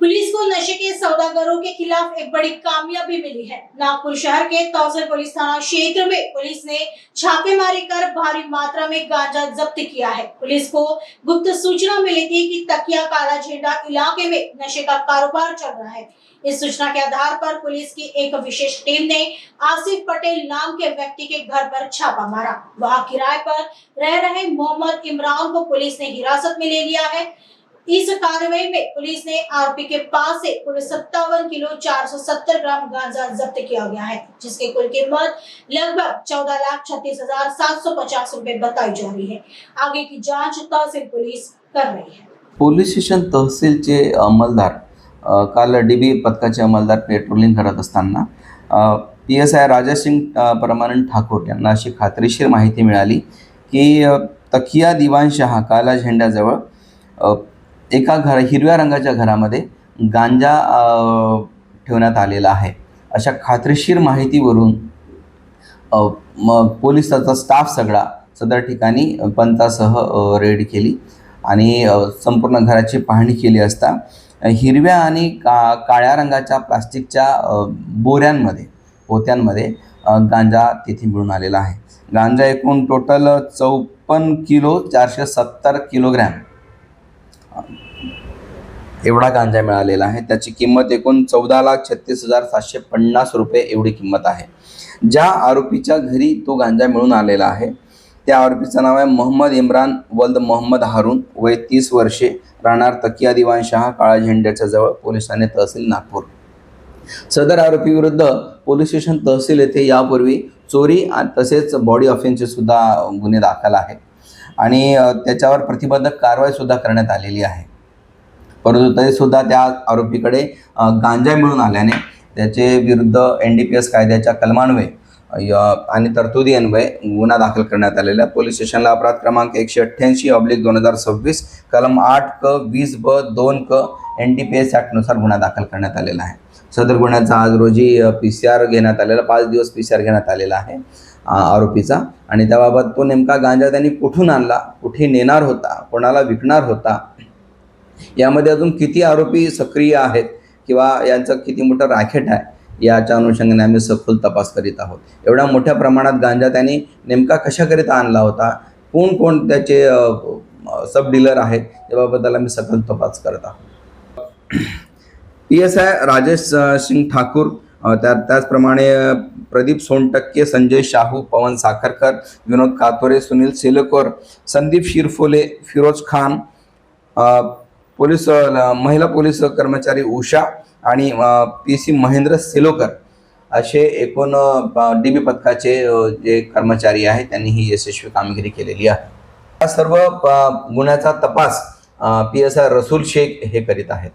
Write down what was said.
Police को नशे के सौदागरों के खिलाफ एक बड़ी कामयाबी मिली है। नागपुर शहर के तौसल पुलिस थाना क्षेत्र में पुलिस ने छापेमारी कर भारी मात्रा में गांजा जब्त किया है। पुलिस को गुप्त सूचना मिली थी कि तकिया काला झंडा इलाके में नशे का कारोबार चल रहा है। इस सूचना के आधार पर पुलिस की एक विशेष टीम ने आसिफ पटेल नाम के व्यक्ति के घर पर छापा मारा। वहां किराए पर रह रहे मोहम्मद इमरान को पुलिस ने हिरासत में ले लिया है। इस कार्रवाई में पुलिस ने आरोपी के पास से कुल 57 किलो 470 ग्राम गांजा जब्त किया गया है, जिसकी कुल कीमत लगभग 14,36,750 रुपए बताई जा रही है। आगे की जांच तहसील पुलिस कर रही है। पोलीस स्टेशन तहसीलचे अंमलदार काल डीबी पथकाचे अंमलदार पेट्रोलिंग करत असताना PSI राजेश सिंग परमानंद ठाकूर यांना अशी खात्रीशीर माहिती मिळाली की तकिया दिवाणशहा काला झेंड्याजवळ एका हिरव्या रंगाच्या घरामध्ये गांजा ठेवण्यात आलेला आहे। अशा खात्रीशीर माहितीवरून पोलिसाचा स्टाफ सगळा सदर ठिकाणी पंचासह रेड केली आणि संपूर्ण घराची पाहणी केली असता हिरव्या आणि काळ्या रंगाच्या प्लास्टिकच्या बोऱ्यांमध्ये पोत्यांमध्ये गांजा तिथे मिळून आलेला आहे। गांजा एकूण टोटल 54 किलो 470 किलोग्रॅम एवढा गांजा मिळालेला आहे। त्याची किंमत एकूण 14,36,750 रुपये एवढी किंमत आहे। ज्या आरोपीच्या घरी तो गांजा मिळून आलेला आहे त्या आरोपीचं नाव आहे मोहम्मद इम्रान वल्द मोहम्मद हारून, वय 30 वर्षे, राहणार तकिया दिवाणशहा काळा झेंड्याच्या जवळ, पोलीस ठाणे तहसील नागपूर। सदर आरोपी विरुद्ध पोलीस स्टेशन तहसील येथे यापूर्वी चोरी तसेच बॉडी ऑफेन्सचे सुद्धा गुन्हे दाखल आहेत आणि त्याच्यावर प्रतिबंधक कारवाई सुद्धा करण्यात आलेली आहे। परंतु तरी सुद्धा त्या आरोपीकडे गांजा मिळून आल्याने त्याचे विरुद्ध NDPS कायद्याच्या कलमान्वये आणि तरतुदी अन्वये गुन्हा दाखल करण्यात आलेला। पोलीस स्टेशनला अपराध क्रमांक 188/2026 कलम 8 क 20 ब 2 क NDPS ॲक्टनुसार गुन्हा दाखल करण्यात आलेला आहे। सदर गुन्ह्याचा आज रोजी PCR घेण्यात आलेला, 5 दिवस PCR घेण्यात आलेला आहे आरोपीचा आणि त्याबाबत तो नेमका गांजा त्यांनी कुठून आणला, कुठे नेणार होता, कोणाला विकणार होता, यामध्ये अजून किती आरोपी सक्रिय आहेत किंवा यांचं किती मोठं रॅकेट आहे याच्या अनुषंगाने आम्ही सखोल तपास करीत आहोत। एवढ्या मोठ्या प्रमाणात गांजा त्यांनी नेमका कशाकरिता आणला होता, कोण त्याचे सब डीलर आहेत याबाबत आम्ही सखोल तपास करत आहोत। PSI राजेश सिंग ठाकूर, त्याचप्रमाणे प्रदीप सोनटक्के, संजय शाहू, पवन साखरकर, विनोद कातोरे, सुनील सेलकर, संदीप शिरफोले, फिरोज खान, पोलीस महिला पोलीस कर्मचारी उषा आणि PC महेंद्र सेलोकर असे एकूण DB पथकाचे जे कर्मचारी आहेत त्यांनी ही यशस्वी कामगिरी केलेली आहे। या सर्व गुन्ह्याचा तपास PSI रसूल शेख हे करीत आहेत।